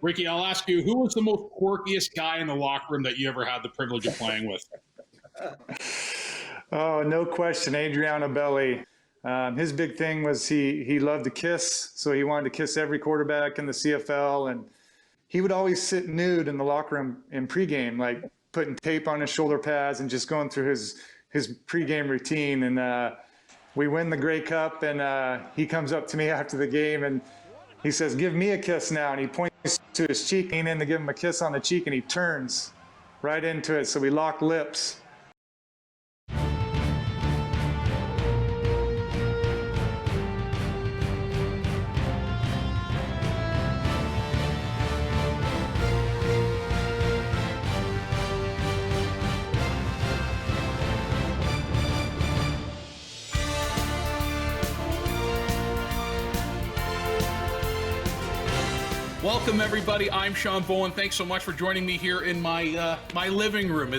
Ricky, I'll ask you, who was the most quirkiest guy in the locker room that you ever had the privilege of playing with? Oh, no question, Adriano Belli. His big thing was he loved to kiss, so he wanted to kiss every quarterback in the CFL, and he would always sit nude in the locker room in pregame, like putting tape on his shoulder pads and just going through his pregame routine. And we win the Grey Cup, and he comes up to me after the game and he says, "Give me a kiss now." And he points to his cheek, and in to give him a kiss on the cheek, and he turns right into it. So we lock lips. Welcome, everybody. I'm Sean Bowen. Thanks so much for joining me here in my my living room.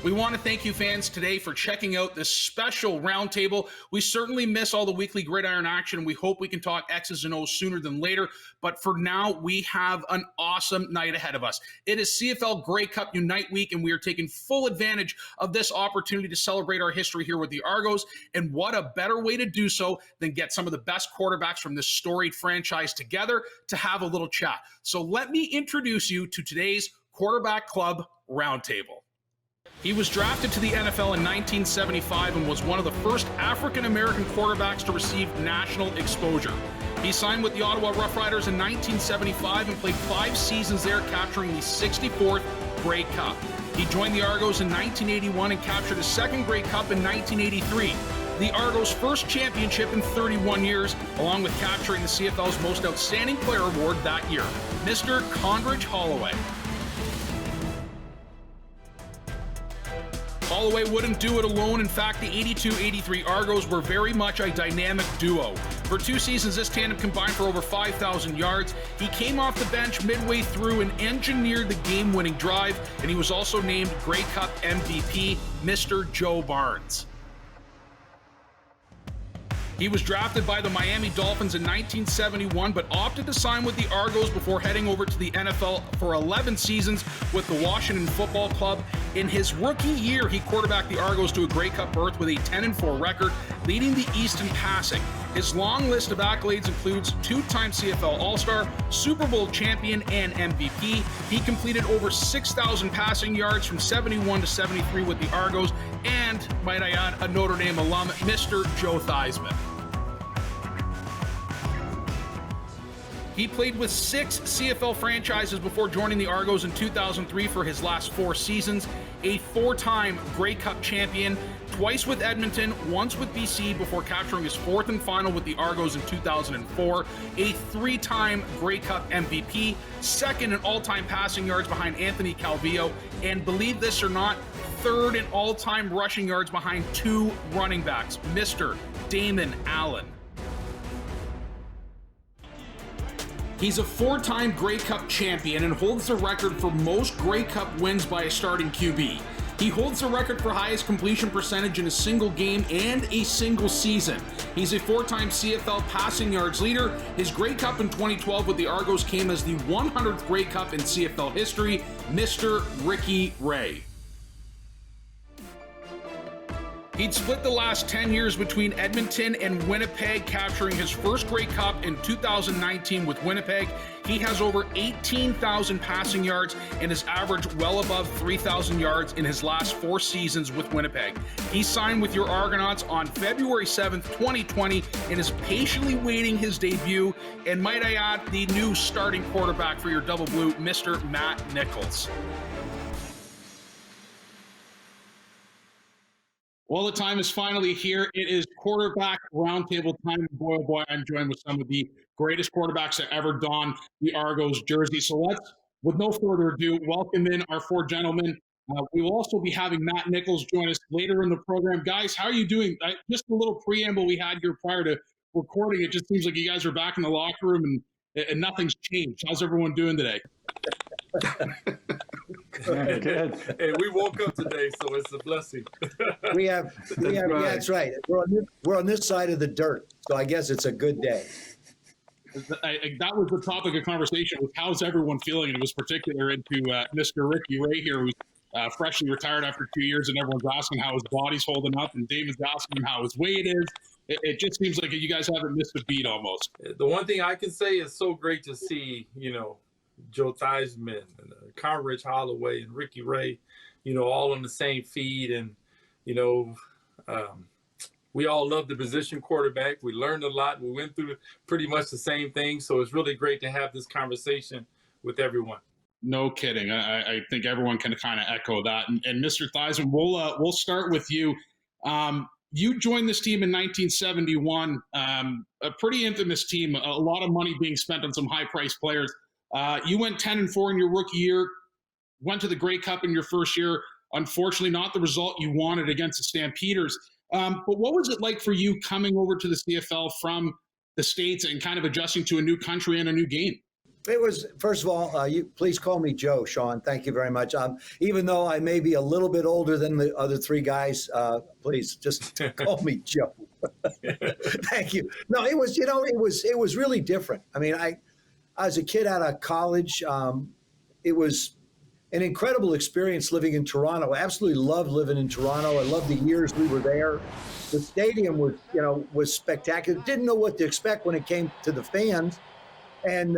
We want to thank you fans today for checking out this special roundtable. We certainly miss all the weekly gridiron action. We hope we can talk X's and O's sooner than later. But for now, we have an awesome night ahead of us. It is CFL Grey Cup Unite Week, and we are taking full advantage of this opportunity to celebrate our history here with the Argos. And what a better way to do so than get some of the best quarterbacks from this storied franchise together to have a little chat. So let me introduce you to today's Quarterback Club Roundtable. He was drafted to the NFL in 1975 and was one of the first African-American quarterbacks to receive national exposure. He signed with the Ottawa Rough Riders in 1975 and played 5 seasons there, capturing the 64th Grey Cup. He joined the Argos in 1981 and captured his second Grey Cup in 1983. The Argos' first championship in 31 years, along with capturing the CFL's Most Outstanding Player Award that year, Mr. Condredge Holloway. Holloway wouldn't do it alone. In fact, the 82-83 Argos were very much a dynamic duo. For 2 seasons, this tandem combined for over 5,000 yards. He came off the bench midway through and engineered the game-winning drive, and he was also named Grey Cup MVP, Mr. Joe Barnes. He was drafted by the Miami Dolphins in 1971, but opted to sign with the Argos before heading over to the NFL for 11 seasons with the Washington Football Club. In his rookie year, he quarterbacked the Argos to a Grey Cup berth with a 10-4 record, leading the East in passing. His long list of accolades includes 2-time CFL All-Star, Super Bowl champion, and MVP. He completed over 6,000 passing yards from 71 to 73 with the Argos, and, might I add, a Notre Dame alum, Mr. Joe Theismann. He played with 6 CFL franchises before joining the Argos in 2003 for his last 4 seasons, a 4-time Grey Cup champion, twice with Edmonton, once with BC before capturing his 4th and final with the Argos in 2004, a 3-time Grey Cup MVP, second in all-time passing yards behind Anthony Calvillo, and believe this or not, 3rd in all-time rushing yards behind 2 running backs, Mr. Damon Allen. He's a 4-time Grey Cup champion and holds the record for most Grey Cup wins by a starting QB. He holds the record for highest completion percentage in a single game and a single season. He's a 4-time CFL passing yards leader. His Grey Cup in 2012 with the Argos came as the 100th Grey Cup in CFL history, Mr. Ricky Ray. He'd split the last 10 years between Edmonton and Winnipeg, capturing his first Grey Cup in 2019 with Winnipeg. He has over 18,000 passing yards and has averaged well above 3,000 yards in his last 4 seasons with Winnipeg. He signed with your Argonauts on February 7th, 2020, and is patiently waiting his debut. And might I add, the new starting quarterback for your Double Blue, Mr. Matt Nichols. Well, the time is finally here. It is quarterback roundtable time. Boy, oh boy, I'm joined with some of the greatest quarterbacks that ever donned the Argos jersey. So let's, with no further ado, welcome in our 4 gentlemen. We will also be having Matt Nichols join us later in the program. Guys, how are you doing? Just a little preamble we had here prior to recording. It just seems like you guys are back in the locker room and nothing's changed. How's everyone doing today? Good. Hey, we woke up today, so it's a blessing. Yeah, that's right. We're on this side of the dirt, so I guess it's a good day. that was the topic of conversation, was how's everyone feeling, and it was particular into Mr. Ricky Ray here, who's freshly retired after 2 years, and everyone's asking how his body's holding up, and Damon's asking him how his weight is. It just seems like you guys haven't missed a beat almost. The one thing I can say is so great to see, Joe Theismann and Condredge Holloway and Ricky Ray, all on the same feed. And, we all love the position quarterback. We learned a lot. We went through pretty much the same thing. So it's really great to have this conversation with everyone. No kidding. I think everyone can kind of echo that. And Mr. Theismann, we'll start with you. You joined this team in 1971, a pretty infamous team, a lot of money being spent on some high-priced players. You went 10-4 in your rookie year, went to the Grey Cup in your first year. Unfortunately, not the result you wanted against the Stampeders. But what was it like for you coming over to the CFL from the States and kind of adjusting to a new country and a new game? It was, first of all, you please call me Joe, Sean. Thank you very much. Even though I may be a little bit older than the other three guys, please just call me Joe. Thank you. No, it was, it was really different. I mean, I as a kid out of college, it was an incredible experience living in Toronto. I absolutely loved living in Toronto. I loved the years we were there. The stadium was, was spectacular. Didn't know what to expect when it came to the fans. And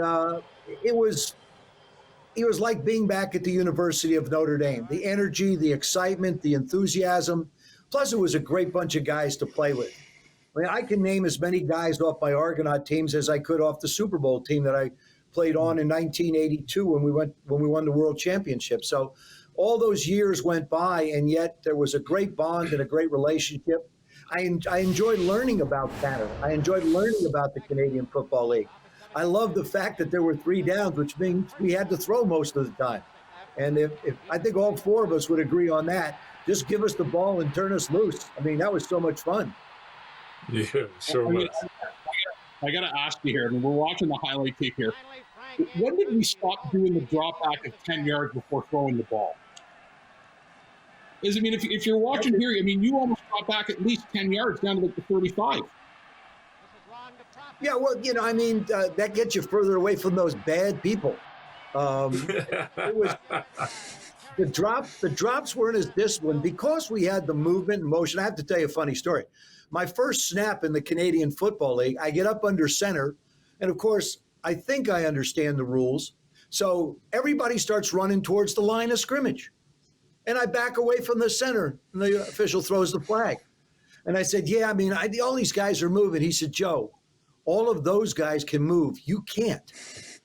it was like being back at the University of Notre Dame. The energy, the excitement, the enthusiasm. Plus, it was a great bunch of guys to play with. I mean, I can name as many guys off my Argonaut teams as I could off the Super Bowl team that I played on in 1982 when we won the World Championship. So all those years went by, and yet there was a great bond and a great relationship. I enjoyed learning about Canada. I enjoyed learning about the Canadian Football League. I love the fact that there were 3 downs, which means we had to throw most of the time. And if I think all 4 of us would agree on that, just give us the ball and turn us loose. I mean, that was so much fun. Yeah, sure was. I got to ask you here. I mean, we're watching the highlight tape here. When did we stop doing the drop back of 10 yards before throwing the ball? If you're watching here, you almost dropped back at least 10 yards down to the 35. Yeah, well, that gets you further away from those bad people. It was the drops weren't as disciplined because we had the movement and motion. I have to tell you a funny story. My first snap in the Canadian Football League, I get up under center, and of course, I think I understand the rules. So everybody starts running towards the line of scrimmage. And I back away from the center, and the official throws the flag. And I said, all these guys are moving. He said, Joe, all of those guys can move. You can't.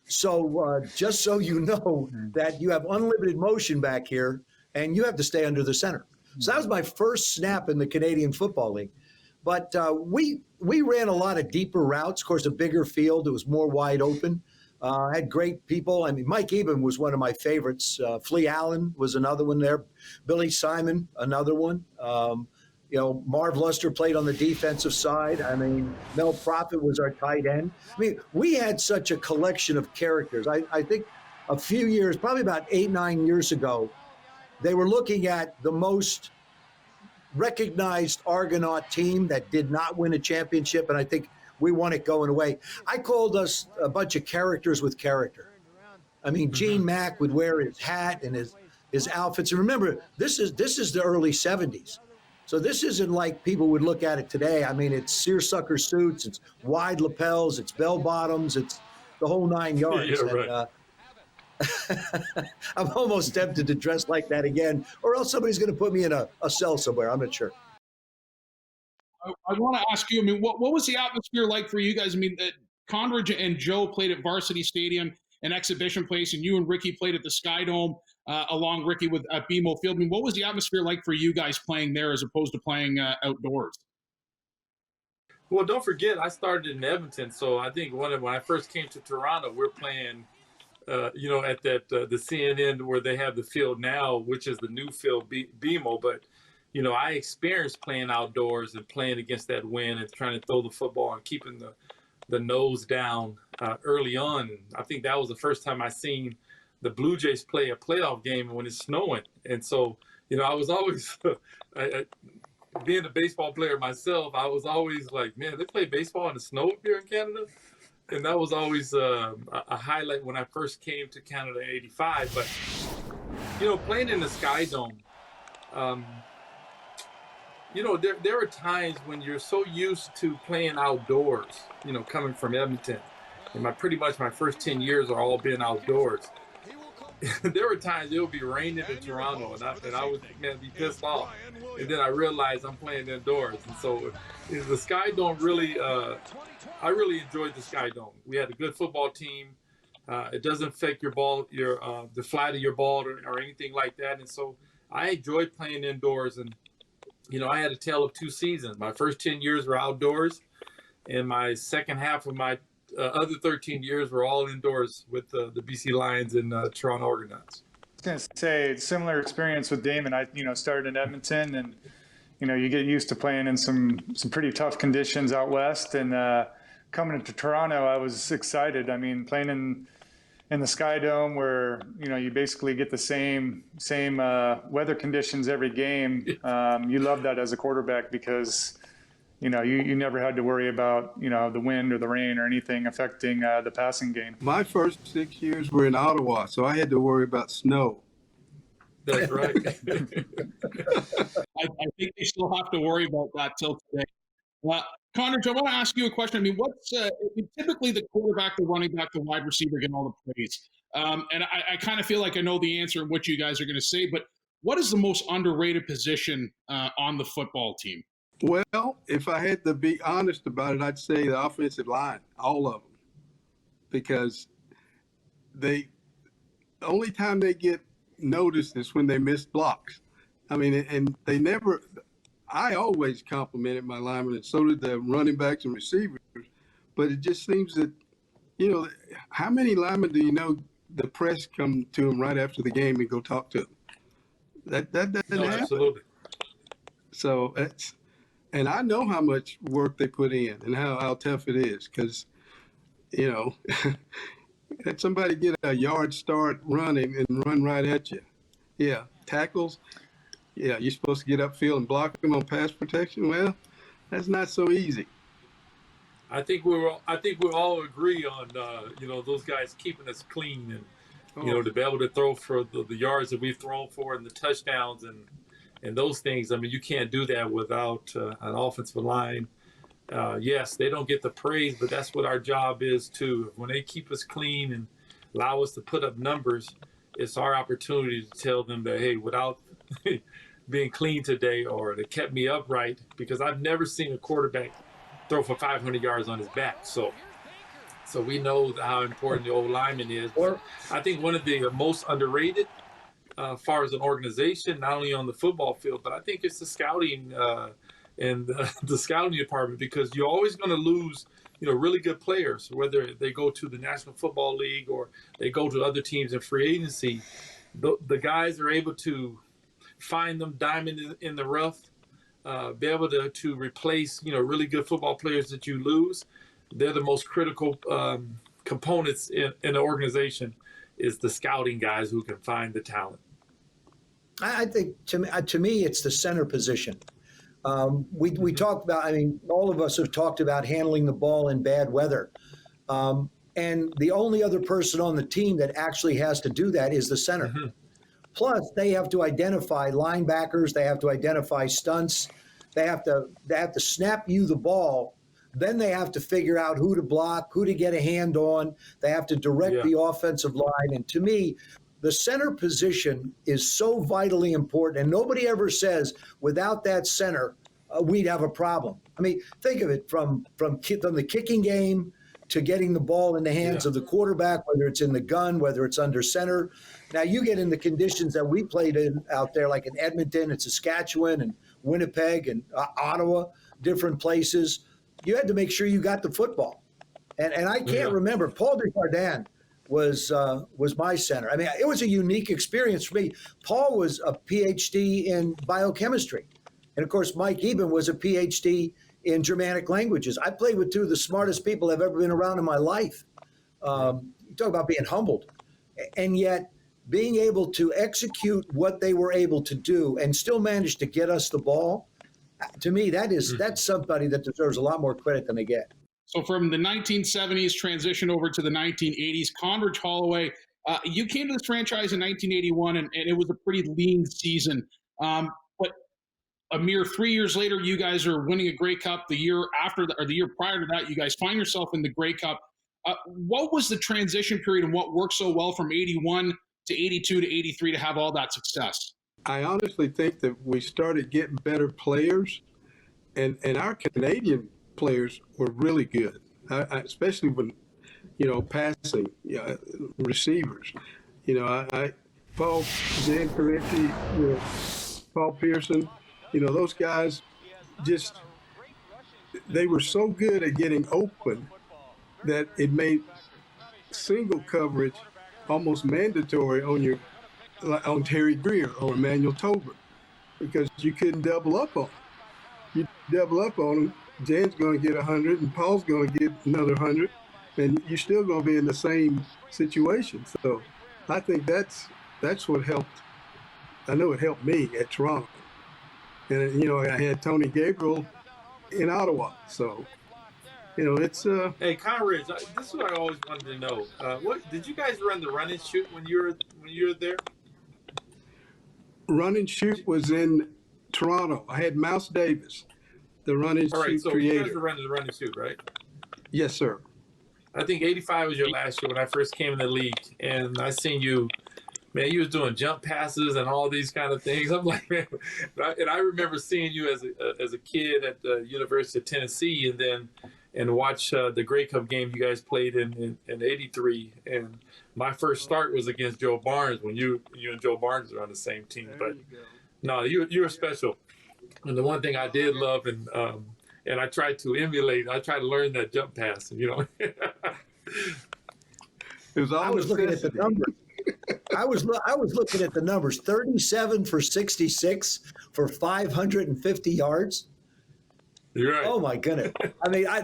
So just so you know that you have unlimited motion back here, and you have to stay under the center. So that was my first snap in the Canadian Football League. But we ran a lot of deeper routes. Of course, a bigger field. It was more wide open. Had great people. Mike Eben was one of my favorites. Flea Allen was another one there. Billy Simon, another one. Marv Luster played on the defensive side. Mel Prophet was our tight end. We had such a collection of characters. I think a few years, probably about 8-9 years ago, they were looking at the most recognized Argonaut team that did not win a championship, and I think we won it going away. I called us a bunch of characters with character. Gene Mack would wear his hat and his outfits. And remember, this is the early 70s. So this isn't like people would look at it today. It's seersucker suits, it's wide lapels, it's bell bottoms, it's the whole 9 yards. Yeah, right. I'm almost tempted to dress like that again, or else somebody's going to put me in a cell somewhere. I'm not sure. I want to ask you, what was the atmosphere like for you guys? Condredge and Joe played at Varsity Stadium, an exhibition place, and you and Ricky played at the Sky Dome, along Ricky at BMO Field. What was the atmosphere like for you guys playing there as opposed to playing outdoors? Well, don't forget, I started in Edmonton. So I think when I first came to Toronto, we're playing at that the CNN where they have the field now, which is the new field, BMO. But, I experienced playing outdoors and playing against that wind and trying to throw the football and keeping the nose down early on. I think that was the first time I seen the Blue Jays play a playoff game when it's snowing. And so, I was always, being a baseball player myself, I was always like, man, they play baseball in the snow up here in Canada? and that was always a highlight when I first came to Canada in '85. But playing in the Sky Dome, there are times when you're so used to playing outdoors. Coming from Edmonton, and pretty much my first 10 years are all been outdoors. There were times it would be raining in Toronto, and I would be pissed off. And then I realized I'm playing indoors, and so the Sky Dome really. I really enjoyed the Sky Dome. We had a good football team. It doesn't affect your ball, the flat of your ball or anything like that. And so I enjoyed playing indoors. And I had a tale of two seasons. My first 10 years were outdoors, and my second half of my other 13 years were all indoors with the BC Lions and Toronto Argonauts. I was going to say, similar experience with Damon. I, started in Edmonton, and, you get used to playing in some pretty tough conditions out west. And coming into Toronto, I was excited. I mean, playing in the Sky Dome where, you basically get the same weather conditions every game. You love that as a quarterback because, you never had to worry about, the wind or the rain or anything affecting the passing game. My first 6 years were in Ottawa, so I had to worry about snow. That's right. I think they still have to worry about that till today. Condredge, I want to ask you a question. I mean, what's typically the quarterback, the running back, the wide receiver get all the praise? And I kind of feel like I know the answer and what you guys are going to say, but what is the most underrated position on the football team? Well, if I had to be honest about it, I'd say the offensive line, all of them, because the only time they get noticed is when they miss blocks. I mean, and they never. I always complimented my linemen, and so did the running backs and receivers. But it just seems that, how many linemen do you know the press come to them right after the game and go talk to them? That doesn't happen. Absolutely. So and I know how much work they put in and how tough it is because, let somebody get a yard start running and run right at you. Yeah, tackles. Yeah, you're supposed to get upfield and block them on pass protection. Well, that's not so easy. I think we all agree on those guys keeping us clean and to be able to throw for the yards that we've thrown for and the touchdowns and those things. I mean, you can't do that without an offensive line. Yes, they don't get the praise, but that's what our job is too. When they keep us clean and allow us to put up numbers, it's our opportunity to tell them that, hey, without being clean today, or they kept me upright, because I've never seen a quarterback throw for 500 yards on his back. So we know how important the old lineman is. I think one of the most underrated, far as an organization, not only on the football field, but I think it's the scouting and the scouting department, because you're always going to lose, really good players, whether they go to the National Football League or they go to other teams in free agency. The guys are able to find them diamond in the rough, be able to replace, really good football players that you lose. They're the most critical components in the organization, is the scouting guys who can find the talent. I think to me, it's the center position. We talked about, all of us have talked about handling the ball in bad weather. And the only other person on the team that actually has to do that is the center. Mm-hmm. Plus, they have to identify linebackers. They have to identify stunts. They have to snap you the ball. Then they have to figure out who to block, who to get a hand on. They have to direct the offensive line. And to me, the center position is so vitally important. And nobody ever says, without that center, we'd have a problem. I mean, think of it from the kicking game to getting the ball in the hands of the quarterback, whether it's in the gun, whether it's under center. Now, you get in the conditions that we played in out there, like in Edmonton and Saskatchewan and Winnipeg and Ottawa, different places. You had to make sure you got the football. And I can't remember. Paul Desjardins was my center. I mean, it was a unique experience for me. Paul was a PhD in biochemistry. And, of course, Mike Eben was a PhD in Germanic languages. I played with two of the smartest people I've ever been around in my life. You talk about being humbled. And yet being able to execute what they were able to do and still manage to get us the ball, to me, that's somebody that deserves a lot more credit than they get. So from the 1970s transition over to the 1980s, Condredge Holloway, you came to this franchise in 1981, and it was a pretty lean season. But a mere 3 years later, you guys are winning a Grey Cup. The year after, or the year prior to that, you guys find yourself in the Grey Cup. What was the transition period, and what worked so well from 81 to 82 to 83 to have all that success? I honestly think that we started getting better players, and our Canadian players were really good, especially when, passing receivers. Paul Dan Corretti, Paul Pearson, those guys they were so good at getting open that it made single coverage almost mandatory on Terry Greer or Emmanuel Tolbert, because you couldn't double up on them. You double up on them, Dan's going to get 100 and Paul's going to get another 100, and you're still going to be in the same situation. So I think that's what helped. I know it helped me at Toronto. And, I had Tony Gabriel in Ottawa. So, it's... Hey, Condredge, this is what I always wanted to know. What did you guys run the run and shoot when you were there? Run and shoot was in Toronto. I had Mouse Davis, the run and shoot so creator. You guys were running the run and shoot, right? Yes, sir. I think 85 was your last year when I first came in the league, and I seen you. Man, you was doing jump passes and all these kind of things. I'm like, man, and I remember seeing you as a kid at the University of Tennessee, and watch the Grey Cup game you guys played in '83. And my first start was against Joe Barnes when you and Joe Barnes were on the same team. But no, you were special. And the one thing I did love, and I tried to emulate, I tried to learn that jump pass. It was all I was looking at the numbers. I was looking at the numbers. 37 for 66 for 550 yards. You're right. Oh my goodness! I mean, I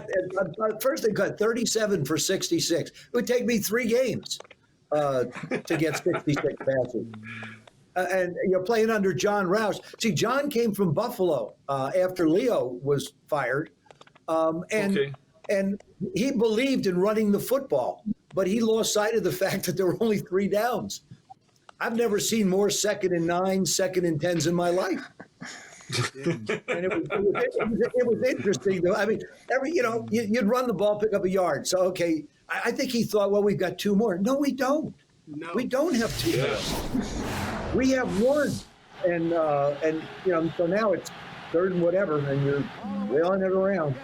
first they got 37 for 66. It would take me 3 games to get 66 passes. And you're playing under John Rouse. See, John came from Buffalo after Leo was fired, and he believed in running the football, but he lost sight of the fact that there were only 3 downs. I've never seen more 2nd and 9, 2nd and 10s in my life. And it was interesting though. I mean, you'd run the ball, pick up a yard. So okay, I think he thought, well, we've got 2 more. No, we don't. No. We don't have 2 more. We have 1, and so now it's 3rd and whatever, and you're wheeling it around.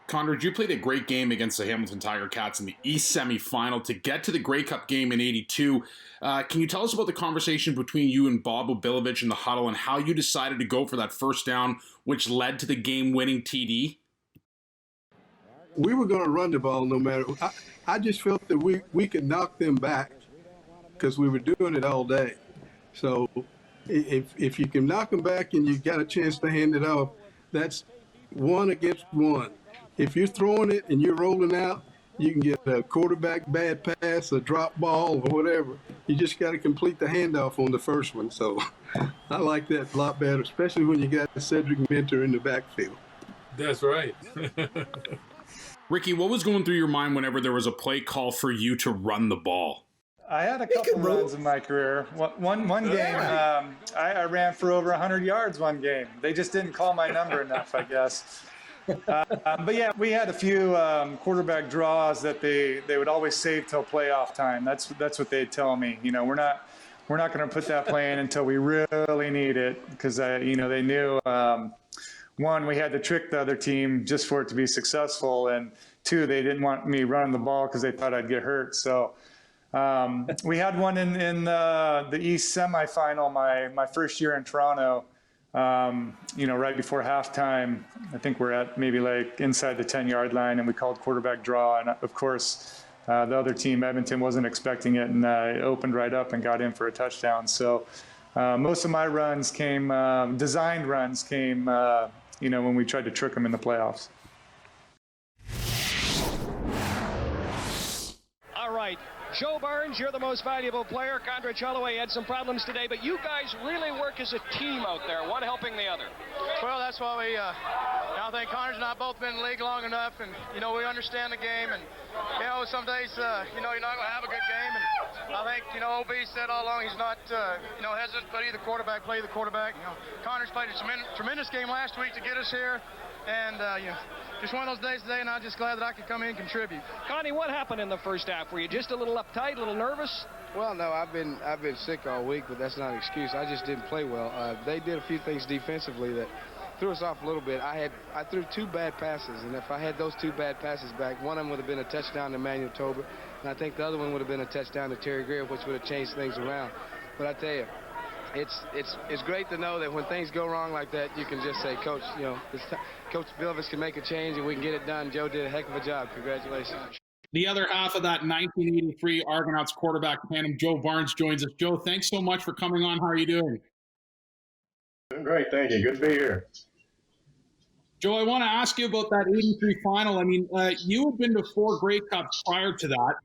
Condredge, you played a great game against the Hamilton Tiger Cats in the East semifinal to get to the Grey Cup game in '82. Can you tell us about the conversation between you and Bob Obilovich in the huddle and how you decided to go for that first down, which led to the game-winning TD? We were going to run the ball no matter. I just felt that we could knock them back because we were doing it all day. So if you can knock them back and you got a chance to hand it off, that's 1 against 1. If you're throwing it and you're rolling out, you can get a quarterback bad pass, a drop ball, or whatever. You just got to complete the handoff on the first one. So I like that a lot better, especially when you got Cedric Minter in the backfield. That's right. Ricky, what was going through your mind whenever there was a play call for you to run the ball? I had a couple runs in my career. One game, I ran for over 100 yards one game. They just didn't call my number enough, I guess. But yeah, we had a few quarterback draws that they would always save till playoff time. That's what they'd tell me. We're not going to put that play in until we really need it, because they knew 1, we had to trick the other team just for it to be successful, and 2, they didn't want me running the ball because they thought I'd get hurt. So we had one in the East semifinal my first year in Toronto. Right before halftime, I think we're at maybe like inside the 10-yard line, and we called quarterback draw. And of course, the other team, Edmonton, wasn't expecting it, and it opened right up and got in for a touchdown. So most of my runs came, designed runs came, when we tried to trick them in the playoffs. All right, Joe Barnes, you're the most valuable player. Condredge Holloway had some problems today, but you guys really work as a team out there, one helping the other. Well, that's why I think Condredge and I both been in the league long enough, and, we understand the game, and, some days, you're not going to have a good game, and I think, OB said all along he's not, hesitant to play the quarterback. Condredge played a tremendous game last week to get us here, and, just one of those days today, and I'm just glad that I could come in and contribute. Connie, what happened in the first half? Were you just a little uptight, a little nervous? Well, no, I've been sick all week, but that's not an excuse. I just didn't play well. They did a few things defensively that threw us off a little bit. I threw 2 bad passes, and if I had those 2 bad passes back, one of them would have been a touchdown to Emmanuel Tolbert, and I think the other one would have been a touchdown to Terry Greer, which would have changed things around. But I tell you, it's great to know that when things go wrong like that, you can just say, Coach, Coach Bilvis can make a change and we can get it done. Joe did a heck of a job. Congratulations. The other half of that 1983 Argonauts quarterback tandem, Joe Barnes, joins us. Joe, thanks so much for coming on. How are you doing? Doing great, thank you. Good to be here. Joe, I want to ask you about that 83 final. I mean, you had been to 4 Grey Cups prior to that.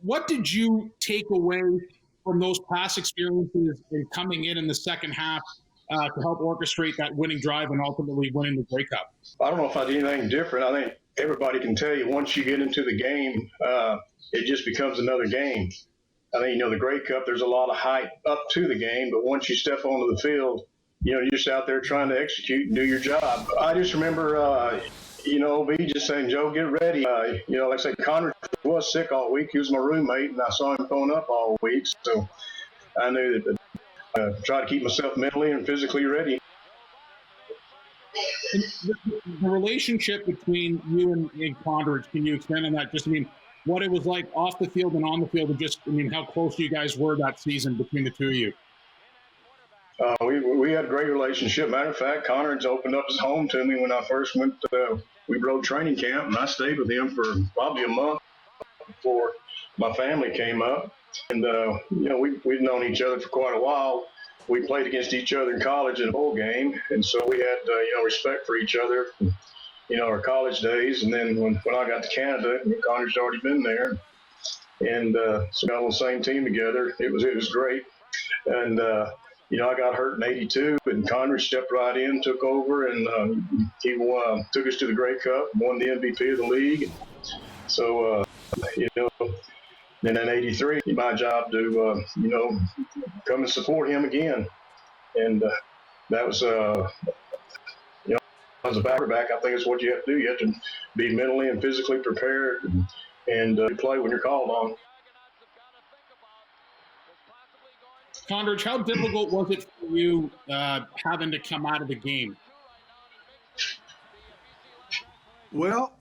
What did you take away from those past experiences in coming in the second half to help orchestrate that winning drive and ultimately winning the Grey Cup? I don't know if I did anything different. I think everybody can tell you once you get into the game, it just becomes another game. I think, the Grey Cup, there's a lot of hype up to the game, but once you step onto the field, you're just out there trying to execute and do your job. I just remember, OB just saying, Joe, get ready. Like I said, Condredge was sick all week. He was my roommate, and I saw him throwing up all week. So I knew that try to keep myself mentally and physically ready. The relationship between you and Condredge, can you expand on that? Just, what it was like off the field and on the field, and just, how close you guys were that season between the two of you. We had a great relationship. Matter of fact, Condredge opened up his home to me when I first went. We rode training camp, and I stayed with him for probably a month before my family came up. And we've known each other for quite a while. We played against each other in college in a bowl game, and so we had respect for each other. Our college days, and then when I got to Canada, Condredge had already been there, and so we got on the same team together. It was great, and. I got hurt in '82, and Condredge stepped right in, took over, and he took us to the Grey Cup, won the MVP of the league. So, then in '83, my job to, come and support him again. And that was, as a quarterback, I think it's what you have to do. You have to be mentally and physically prepared and play when you're called on. Condredge, how difficult was it for you having to come out of the game? Well,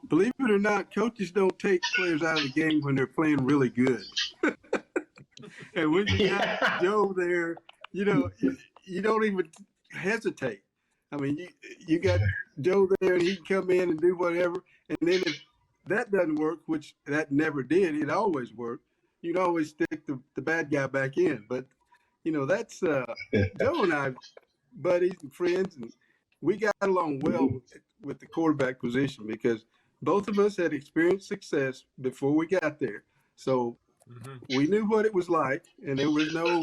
believe it or not, coaches don't take players out of the game when they're playing really good. And when you got Joe there, you don't even hesitate. I mean, you got Joe there, and he can come in and do whatever. And then if that doesn't work, which that never did, it always worked, you'd always stick the bad guy back in. But, that's Joe and I, buddies and friends, and we got along well with the quarterback position because both of us had experienced success before we got there. So we knew what it was like, and there was no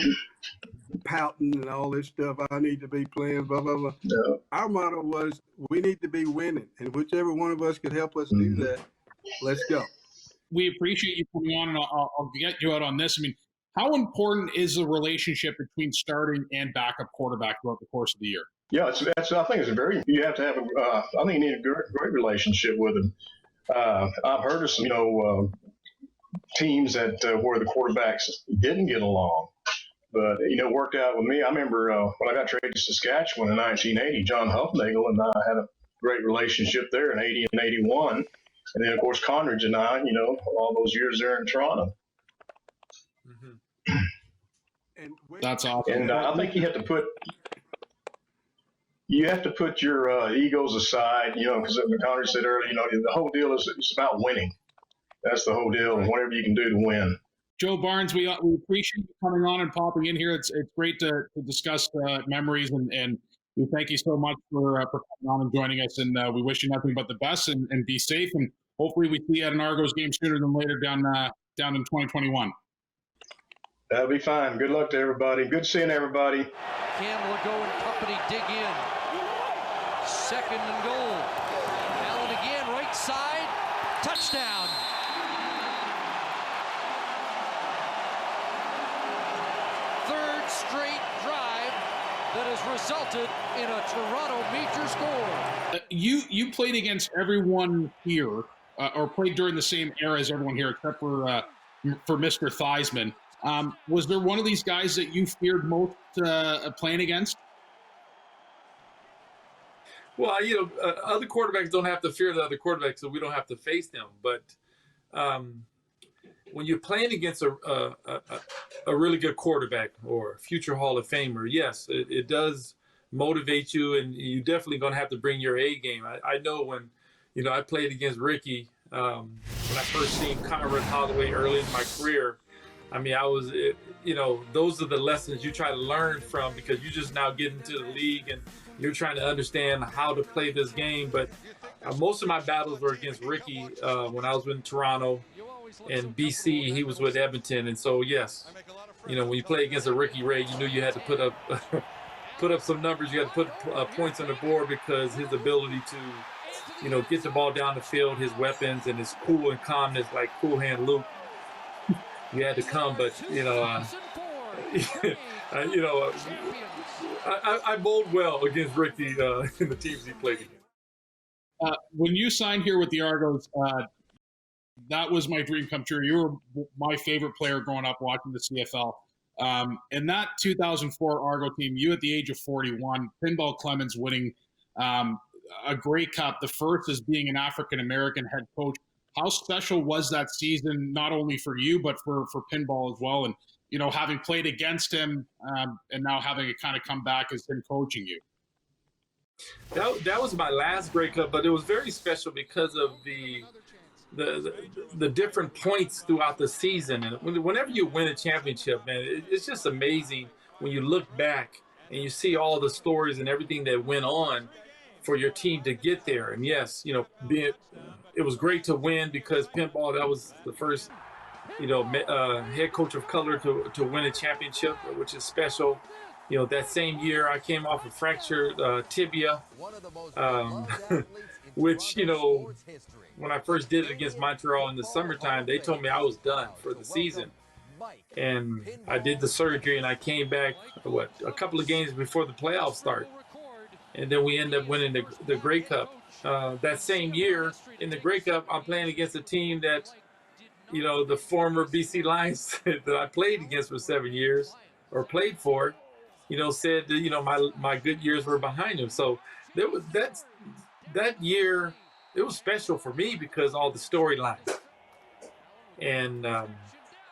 pouting and all this stuff. I need to be playing, blah, blah, blah. No. Our motto was we need to be winning, and whichever one of us could help us do that, let's go. We appreciate you coming on, and I'll get you out on this. How important is the relationship between starting and backup quarterback throughout the course of the year? Yeah, I think it's you have to have I think you need a great relationship with them. I've heard of some, teams that where the quarterbacks didn't get along, but, it worked out with me. I remember when I got traded to Saskatchewan in 1980, John Huffnagel and I had a great relationship there in 80 and 81. And then, of course, Condredge and I, all those years there in Toronto. That's awesome. And I think you have to put your egos aside, because Condredge said earlier, the whole deal is it's about winning. That's the whole deal, and whatever you can do to win. Joe Barnes, we appreciate you coming on and popping in here. It's great to discuss memories, and we thank you so much for coming on and joining us. And we wish you nothing but the best, and be safe. And hopefully we see you at an Argos game sooner than later down in 2021. That'll be fine. Good luck to everybody. Good seeing everybody. Campbell will go and company dig in. 2nd and goal. Allen again, right side. Touchdown. Third straight drive that has resulted in a Toronto major score. You played against everyone here, or played during the same era as everyone here, except for Mr. Theismann. Was there one of these guys that you feared most playing against? Well, other quarterbacks don't have to fear the other quarterbacks, so we don't have to face them. But when you're playing against a really good quarterback or a future Hall of Famer, yes, it does motivate you, and you're definitely going to have to bring your A game. I know when, I played against Ricky, when I first seen Condredge Holloway early in my career, I mean, those are the lessons you try to learn from, because you just now get into the league and you're trying to understand how to play this game. But most of my battles were against Ricky when I was in Toronto, and BC, he was with Edmonton. And so, yes, when you play against a Ricky Ray, you knew you had to put up put up some numbers. You had to put points on the board, because his ability to, get the ball down the field, his weapons, and his cool and calmness, like Cool Hand Luke, you had to come. But, I bowled well against Ricky in the teams he played against. When you signed here with the Argos, that was my dream come true. You were my favorite player growing up watching the CFL. In that 2004 Argo team, you at the age of 41, Pinball Clemens winning a Grey Cup, the first as being an African-American head coach. How special was that season, not only for you, but for Pinball as well? And, having played against him and now having it kind of come back as him coaching you. That was my last Grey Cup, but it was very special because of the different points throughout the season. And whenever you win a championship, man, it's just amazing when you look back and you see all the stories and everything that went on for your team to get there. And yes, it was great to win, because Pinball, that was the first, head coach of color to win a championship, which is special. That same year I came off a fractured tibia, which, when I first did it against Montreal in the summertime, they told me I was done for the season. And I did the surgery, and I came back, a couple of games before the playoffs start. And then we ended up winning the Grey Cup. That same year in the Grey Cup, I'm playing against a team that, the former BC Lions that I played against for 7 years, or played for, said that, my good years were behind him. So there was that year. It was special for me because all the storylines, and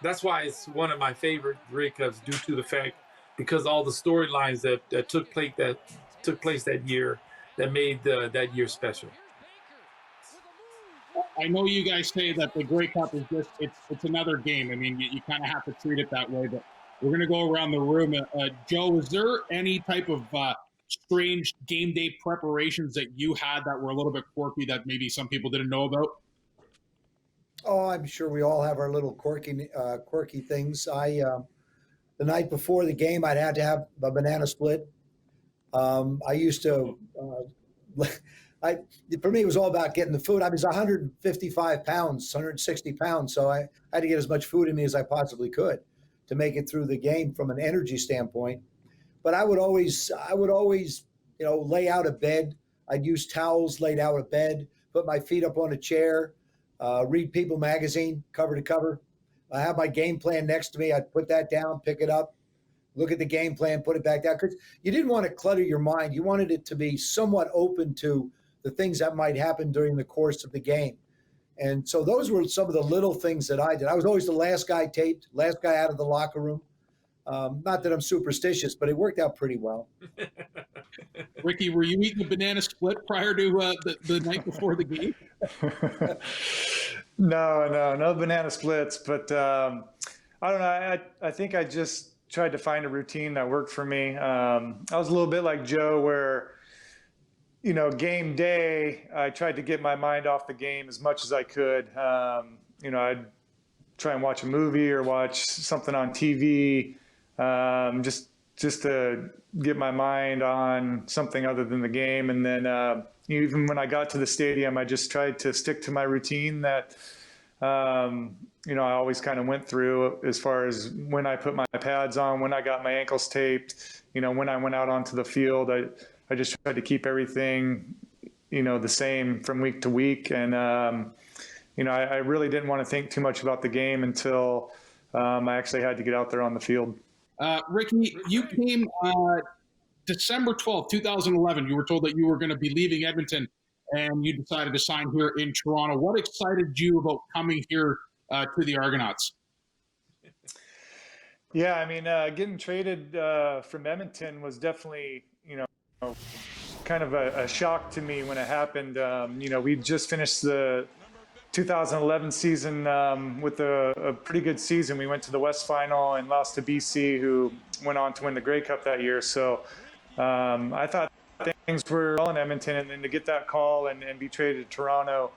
that's why it's one of my favorite Grey Cups, due to the fact, because all the storylines that took place that year, that made that year special. I know you guys say that the Grey Cup is just it's another game. I mean, you kind of have to treat it that way. But we're going to go around the room. Joe, is there any type of strange game day preparations that you had that were a little bit quirky that maybe some people didn't know about? Oh, I'm sure we all have our little quirky things. The night before the game, I'd had to have a banana split. I used to, for me, it was all about getting the food. I was 155 pounds, 160 pounds, so I had to get as much food in me as I possibly could to make it through the game from an energy standpoint. But I would always, lay out a bed. I'd use towels laid out a bed, put my feet up on a chair, read People magazine cover to cover. I have my game plan next to me. I'd put that down, pick it up, look at the game plan, put it back down. Because you didn't want to clutter your mind. You wanted it to be somewhat open to the things that might happen during the course of the game. And so those were some of the little things that I did. I was always the last guy taped, last guy out of the locker room. Not that I'm superstitious, but it worked out pretty well. Ricky, were you eating a banana split prior to the night before the game? No banana splits. But I don't know. I think I just tried to find a routine that worked for me. I was a little bit like Joe, where game day, I tried to get my mind off the game as much as I could. I'd try and watch a movie or watch something on TV, just to get my mind on something other than the game. And then even when I got to the stadium, I just tried to stick to my routine that I always kind of went through, as far as when I put my pads on, when I got my ankles taped, when I went out onto the field. I just tried to keep everything, the same from week to week. And, I really didn't want to think too much about the game until I actually had to get out there on the field. Ricky, you came December 12th, 2011. You were told that you were going to be leaving Edmonton, and you decided to sign here in Toronto. What excited you about coming here to the Argonauts? Yeah, I mean, getting traded from Edmonton was definitely, kind of a shock to me when it happened. We just finished the 2011 season with a pretty good season. We went to the West Final and lost to BC, who went on to win the Grey Cup that year. So I thought things were well in Edmonton, and then to get that call and be traded to Toronto,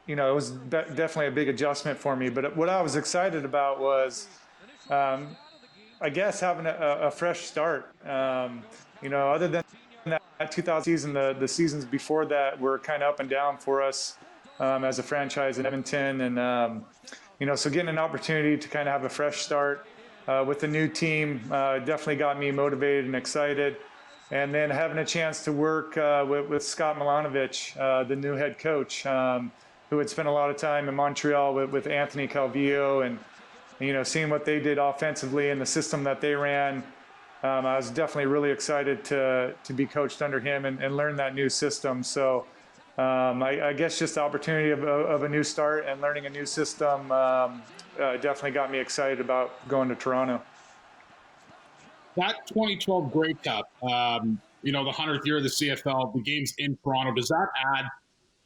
it was definitely a big adjustment for me. But what I was excited about was, I guess, having a fresh start. Other than that 2000 season, the seasons before that were kind of up and down for us as a franchise in Edmonton. And, so getting an opportunity to kind of have a fresh start with the new team definitely got me motivated and excited. And then having a chance to work with Scott Milanovic, the new head coach, who had spent a lot of time in Montreal with Anthony Calvillo, and, seeing what they did offensively and the system that they ran. I was definitely really excited to be coached under him and learn that new system. So I guess just the opportunity of a new start and learning a new system definitely got me excited about going to Toronto. That 2012 Grey Cup, the 100th year of the CFL, the game's in Toronto. Does that add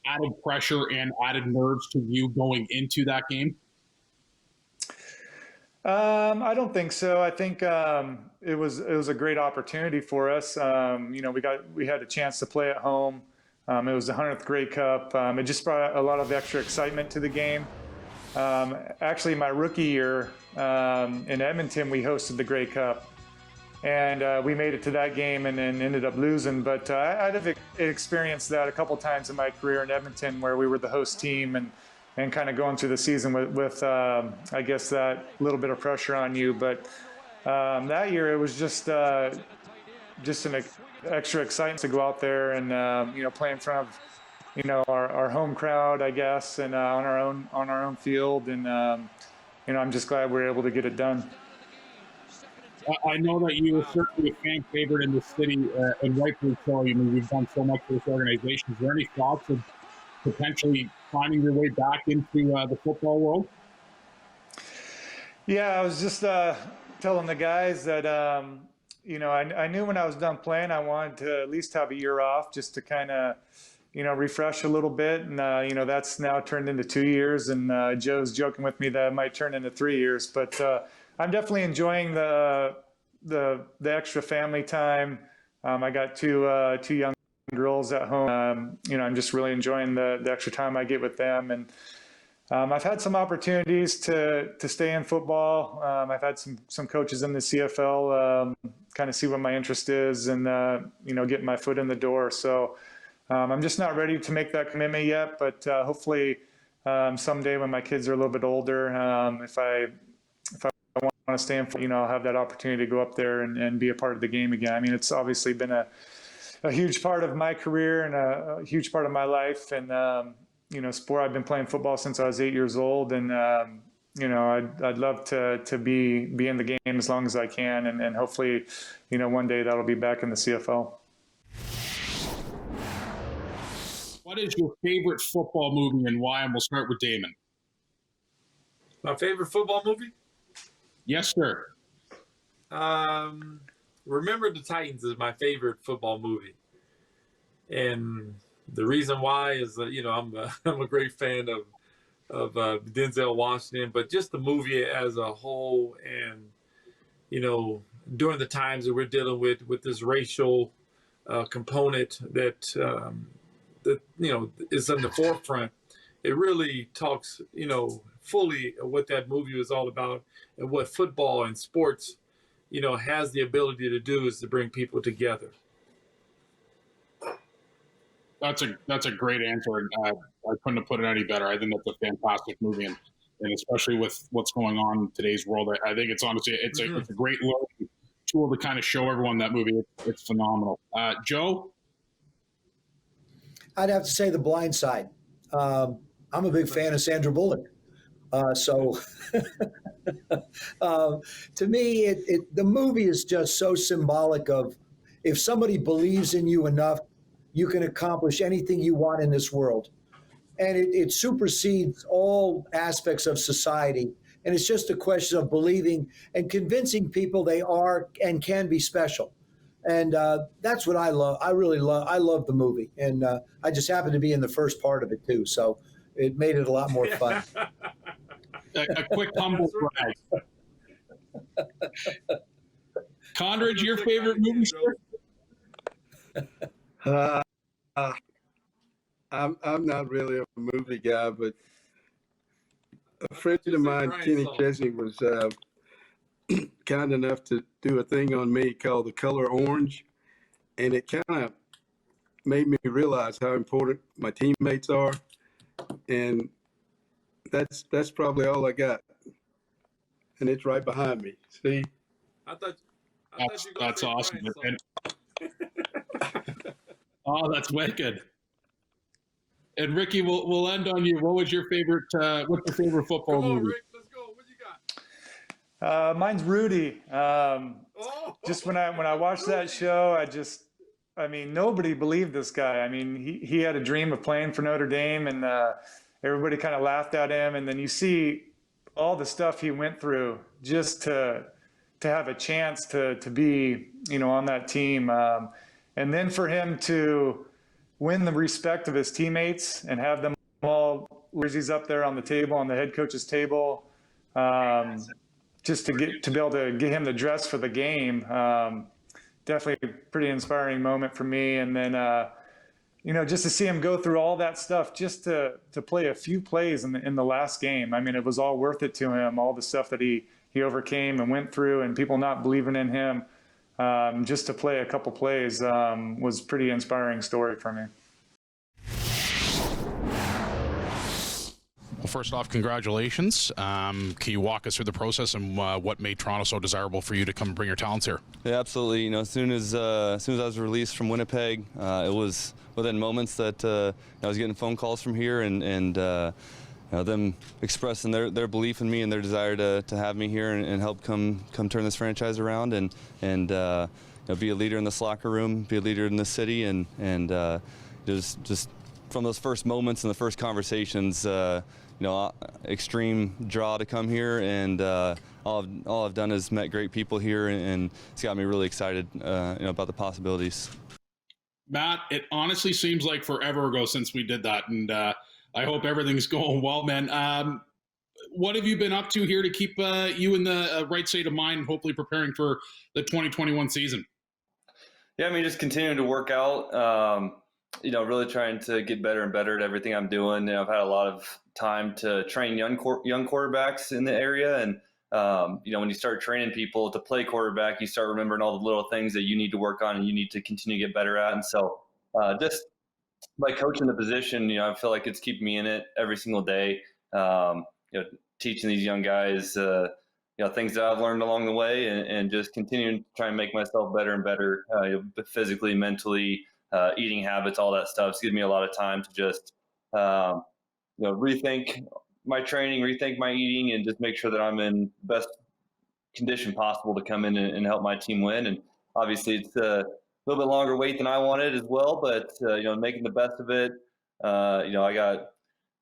added pressure and added nerves to you going into that game? I don't think so. I think it was a great opportunity for us. We had a chance to play at home. It was the 100th Grey Cup. It just brought a lot of extra excitement to the game. Actually, my rookie year in Edmonton, we hosted the Grey Cup, and we made it to that game and then ended up losing. But I'd have experienced that a couple times in my career in Edmonton, where we were the host team and kind of going through the season with I guess, that little bit of pressure on you. But that year, it was just an extra excitement to go out there and play in front of our home crowd, I guess, and on our own field. And I'm just glad we were able to get it done. I know that you were certainly a fan favorite in the city, and rightfully so. You've done so much for this organization. Is there any thoughts of potentially finding your way back into the football world? Yeah, I was just telling the guys that, I knew when I was done playing, I wanted to at least have a year off just to kind of, refresh a little bit. And, that's now turned into 2 years. And Joe's joking with me that it might turn into 3 years. But I'm definitely enjoying the extra family time. I got two young girls at home. I'm just really enjoying the extra time I get with them. And I've had some opportunities to stay in football. I've had some coaches in the CFL kind of see what my interest is and, getting my foot in the door. So I'm just not ready to make that commitment yet, but hopefully someday when my kids are a little bit older, if I want to stay in, I'll have that opportunity to go up there and be a part of the game again. I mean, it's obviously been a huge part of my career and a huge part of my life. And, sport, I've been playing football since I was 8 years old. And, I'd love to be in the game as long as I can. And hopefully, one day that'll be back in the CFL. What is your favorite football movie and why? And we'll start with Damon. My favorite football movie? Yes, sir. Remember the Titans is my favorite football movie. And the reason why is that, I'm a great fan of Denzel Washington, but just the movie as a whole. And, during the times that we're dealing with this racial component that is in the forefront. It really talks, fully what that movie was all about, and what football and sports, has the ability to do is to bring people together. That's a great answer. And I couldn't have put it any better. I think that's a fantastic movie, and especially with what's going on in today's world, I think it's honestly it's a great learning tool to kind of show everyone that movie. It's phenomenal. Joe, I'd have to say The Blind Side. I'm a big fan of Sandra Bullock. So to me, the movie is just so symbolic of if somebody believes in you enough, you can accomplish anything you want in this world. And it supersedes all aspects of society. And it's just a question of believing and convincing people they are and can be special. And that's what I love. I love the movie. And I just happened to be in the first part of it, too. So it made it a lot more fun. a quick humble brag. Condredge, your favorite movie? I'm not really a movie guy, but a friend of mine, Kenny Chesney, was kind enough to do a thing on me called The Color Orange, and it kind of made me realize how important my teammates are, and that's probably all I got, and it's right behind me. See? That's awesome. Oh, that's wicked. And Ricky, we'll end on you. What was your favorite? What's your favorite football movie? Rick, let's go. What you got? Mine's Rudy. Just when I watched that show, nobody believed this guy. I mean, he had a dream of playing for Notre Dame, and everybody kind of laughed at him. And then you see all the stuff he went through just to have a chance to be, on that team. And then for him to win the respect of his teammates and have them all jerseys up there on the table, on the head coach's table, just to be able to get him the dress for the game. Definitely a pretty inspiring moment for me. And then, just to see him go through all that stuff, just to play a few plays in the last game. I mean, it was all worth it to him, all the stuff that he overcame and went through, and people not believing in him. Just to play a couple plays was a pretty inspiring story for me. Well, first off, congratulations. Can you walk us through the process and what made Toronto so desirable for you to come and bring your talents here? Yeah, absolutely. As soon as I was released from Winnipeg, it was within moments that I was getting phone calls from here, and them expressing their belief in me and their desire to have me here and help come turn this franchise around and be a leader in this locker room, be a leader in this city, and just from those first moments and the first conversations, extreme draw to come here, and all I've done is met great people here, and it's got me really excited about the possibilities. Matt, it honestly seems like forever ago since we did that, and I hope everything's going well, man. What have you been up to here to keep you in the right state of mind, hopefully preparing for the 2021 season? Yeah, just continuing to work out, really trying to get better and better at everything I'm doing. I've had a lot of time to train young quarterbacks in the area. And, when you start training people to play quarterback, you start remembering all the little things that you need to work on and you need to continue to get better at. And so just by coaching the position, I feel like it's keeping me in it every single day. Teaching these young guys, things that I've learned along the way, and just continuing to try and make myself better and better, physically, mentally, eating habits, all that stuff. It's given me a lot of time to just, rethink my training, rethink my eating, and just make sure that I'm in the best condition possible to come in and help my team win. And obviously, it's a little bit longer wait than I wanted as well, but making the best of it. I got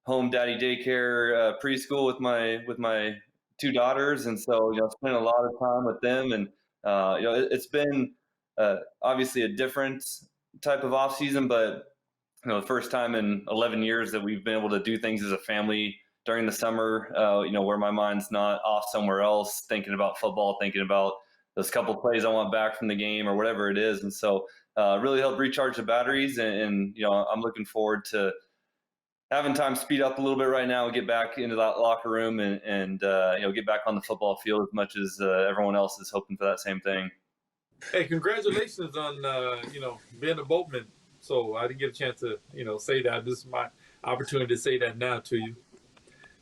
home daddy daycare preschool with my two daughters, and so spending a lot of time with them, and it's been obviously a different type of off season, but the first time in 11 years that we've been able to do things as a family during the summer, where my mind's not off somewhere else thinking about football, thinking about those couple plays I want back from the game or whatever it is. And so really help recharge the batteries. And I'm looking forward to having time speed up a little bit right now and get back into that locker room and get back on the football field as much as everyone else is hoping for that same thing. Hey, congratulations on being a boatman. So I didn't get a chance to say that. This is my opportunity to say that now to you.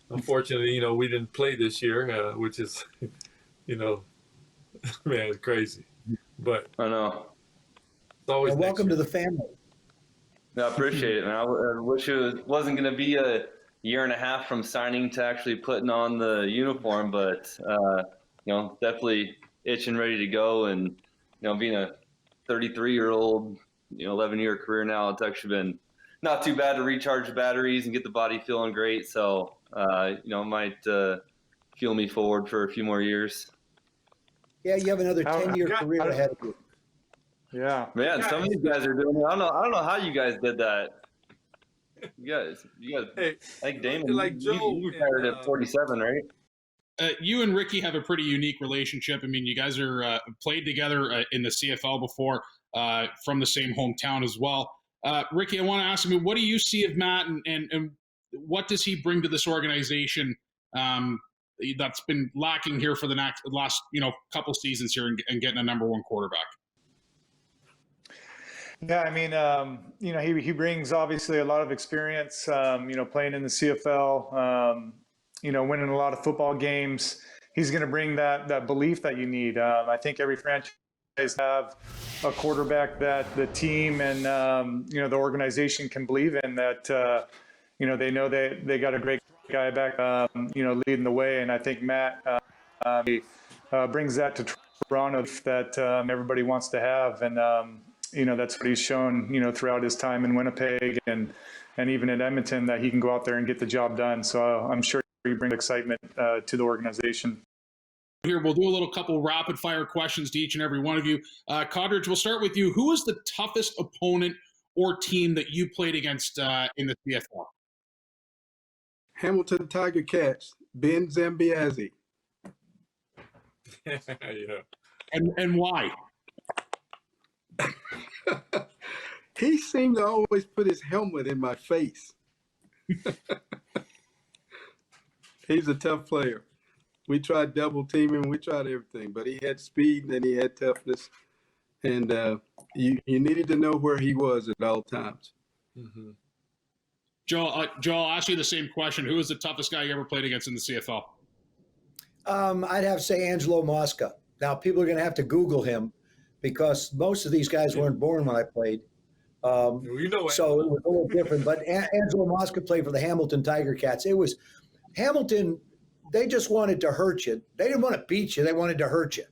Unfortunately, we didn't play this year, which is man, crazy. But I know. It's always welcome to the family. No, I appreciate it, man. I wish it wasn't going to be a year and a half from signing to actually putting on the uniform, but definitely itching, ready to go. And being a 33-year-old, 11-year career now, it's actually been not too bad to recharge the batteries and get the body feeling great. So might fuel me forward for a few more years. Yeah, you have another 10-year career ahead of you. Yeah, man. Some of you guys are doing it. I don't know how you guys did that. You guys. Hey, I think Damon, like Joe, you retired at 47, right? You and Ricky have a pretty unique relationship. I mean, you guys are played together in the CFL before, from the same hometown as well. Ricky, I want to ask you, what do you see of Matt, and what does he bring to this organization that's been lacking here for the last couple seasons here and getting a number one quarterback? Yeah, I mean, he brings obviously a lot of experience, playing in the CFL, winning a lot of football games. He's going to bring that belief that you need. I think every franchise have a quarterback that the team and, the organization can believe in, that, they know they got a great guy back, leading the way. And I think Matt brings that to Toronto that everybody wants to have. And, that's what he's shown, throughout his time in Winnipeg and even in Edmonton, that he can go out there and get the job done. So I'm sure he brings excitement to the organization. Here, we'll do a little couple rapid fire questions to each and every one of you. Condredge, we'll start with you. Who was the toughest opponent or team that you played against in the CFL? Hamilton Tiger Cats, Ben Zambiazzi. Yeah. And why? He seemed to always put his helmet in my face. He's a tough player. We tried double teaming, we tried everything, but he had speed and he had toughness, and you needed to know where he was at all times. Mm-hmm. Joe, I'll ask you the same question. Who was the toughest guy you ever played against in the CFL? I'd have to say Angelo Mosca. Now, people are going to have to Google him because most of these guys weren't born when I played. So it was a little different. But Angelo Mosca played for the Hamilton Tiger Cats. It was Hamilton. They just wanted to hurt you. They didn't want to beat you. They wanted to hurt you.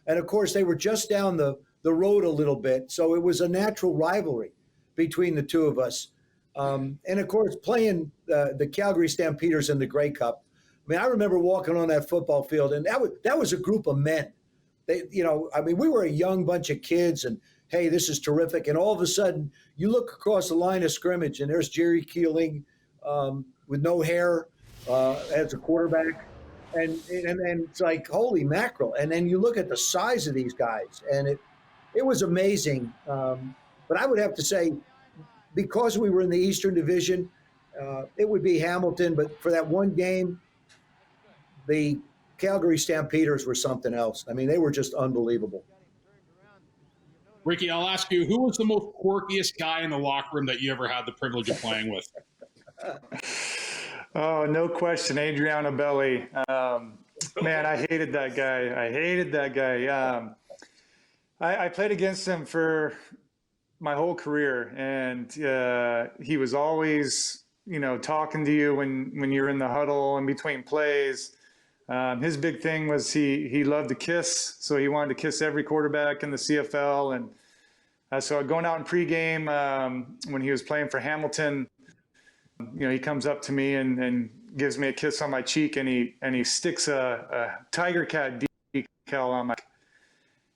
And, of course, they were just down the road a little bit. So it was a natural rivalry between the two of us. And, of course, playing the Calgary Stampeders in the Grey Cup. I mean, I remember walking on that football field, and that was a group of men. We were a young bunch of kids, and, hey, this is terrific. And all of a sudden, you look across the line of scrimmage, and there's Jerry Keeling with no hair as a quarterback. And it's like, holy mackerel. And then you look at the size of these guys, and it was amazing. But I would have to say, because we were in the Eastern Division, it would be Hamilton. But for that one game, the Calgary Stampeders were something else. I mean, they were just unbelievable. Ricky, I'll ask you, who was the most quirkiest guy in the locker room that you ever had the privilege of playing with? Oh, no question. Adriano Belli. Man, I hated that guy. I played against him for my whole career, and he was always, talking to you when you're in the huddle in between plays. His big thing was he loved to kiss, so he wanted to kiss every quarterback in the CFL. And so going out in pregame, when he was playing for Hamilton, he comes up to me and gives me a kiss on my cheek, and he sticks a Tiger Cat decal on my.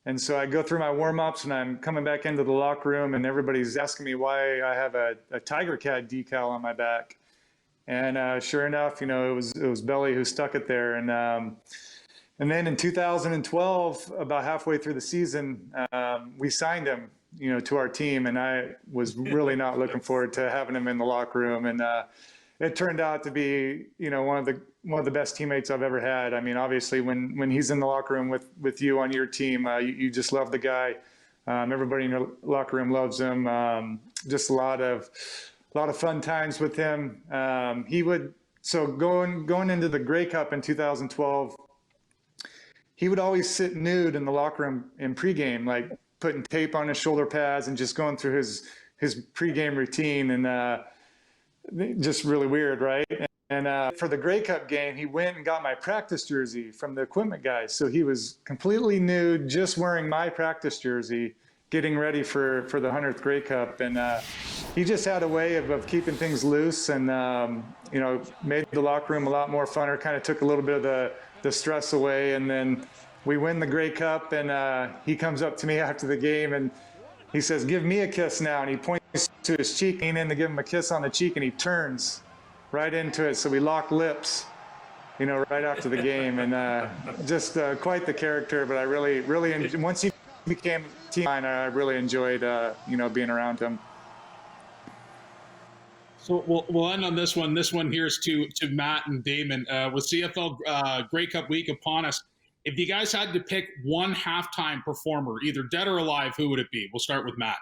And so I go through my warm-ups, and I'm coming back into the locker room, and everybody's asking me why I have a Tiger Cat decal on my back. And sure enough, it was Belly who stuck it there. And then in 2012, about halfway through the season, we signed him. to our team. And I was really not looking forward to having him in the locker room. And it turned out to be, one of the best teammates I've ever had. I mean, obviously when he's in the locker room with you on your team, you just love the guy. Everybody in your locker room loves him. Just a lot of fun times with him. So going into the Grey Cup in 2012, he would always sit nude in the locker room in pregame, like putting tape on his shoulder pads and just going through his pregame routine, and just really weird, right? And for the Grey Cup game, he went and got my practice jersey from the equipment guys. So he was completely nude, just wearing my practice jersey, getting ready for the 100th Grey Cup. And he just had a way of keeping things loose and, made the locker room a lot more funner, kind of took a little bit of the stress away. And then we win the Grey Cup, and he comes up to me after the game and he says, "Give me a kiss now." And he points to his cheek, lean in to give him a kiss on the cheek, and he turns right into it. So we locked lips, right after the game. And just quite the character, but I really once he became a team mine, I really enjoyed, being around him. So we'll end on this one. This one here is to Matt and Damon. With CFL Grey Cup week upon us, if you guys had to pick one halftime performer, either dead or alive, who would it be? We'll start with Matt.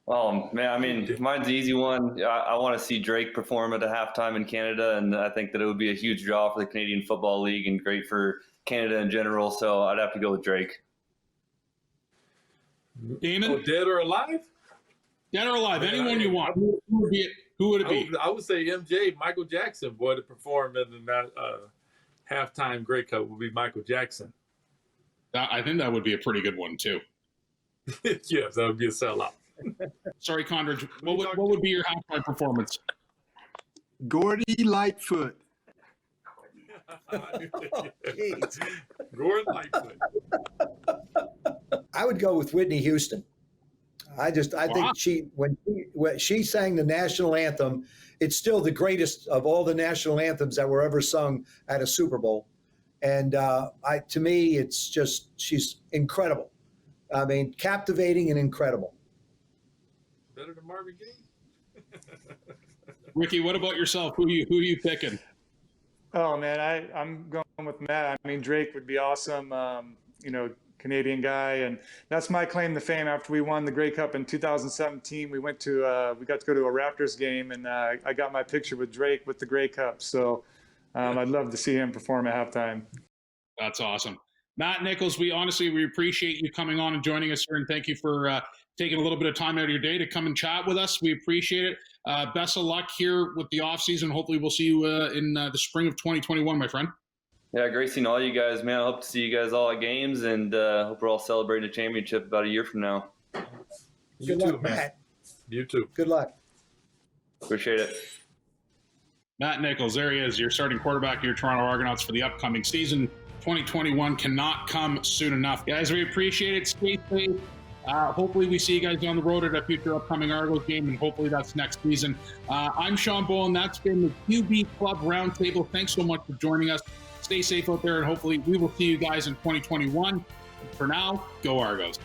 Oh, man, I mean, mine's the easy one. I want to see Drake perform at a halftime in Canada, and I think that it would be a huge draw for the Canadian Football League and great for Canada in general, so I'd have to go with Drake. Damon? Oh, dead or alive? Dead or alive, anyone you want. Who would it be? I would say MJ, Michael Jackson, boy, to perform in that halftime Grey Cup would be Michael Jackson. I think that would be a pretty good one, too. Yes, that would be a sellout. Sorry, Condredge. What would be your halftime performance? Gordy Lightfoot. Gordon Lightfoot. I would go with Whitney Houston. I think when she sang the national anthem, it's still the greatest of all the national anthems that were ever sung at a Super Bowl. And to me, it's just, she's incredible. I mean, captivating and incredible. Better than Marvin Gaye? Ricky, what about yourself? Who are you picking? Oh, man, I'm going with Matt. I mean, Drake would be awesome, Canadian guy. And that's my claim to fame. After we won the Grey Cup in 2017, we got to go to a Raptors game, and I got my picture with Drake with the Grey Cup. So I'd love to see him perform at halftime. That's awesome. Matt Nichols, we appreciate you coming on and joining us here, and thank you for taking a little bit of time out of your day to come and chat with us. We appreciate it. Best of luck here with the offseason. Hopefully we'll see you in the spring of 2021, my friend. Yeah, great seeing all you guys, man. I hope to see you guys all at games, and hope we're all celebrating a championship about a year from now. Good luck, Matt. You too. Good luck. Appreciate it. Matt Nichols, there he is, your starting quarterback of your Toronto Argonauts for the upcoming season. 2021 cannot come soon enough. Guys, we appreciate it. Stay safe. Hopefully we see you guys down the road at a future upcoming Argos game, and hopefully that's next season. I'm Sean Bowen. That's been the QB Club Roundtable. Thanks so much for joining us. Stay safe out there, and hopefully we will see you guys in 2021. For now, go Argos.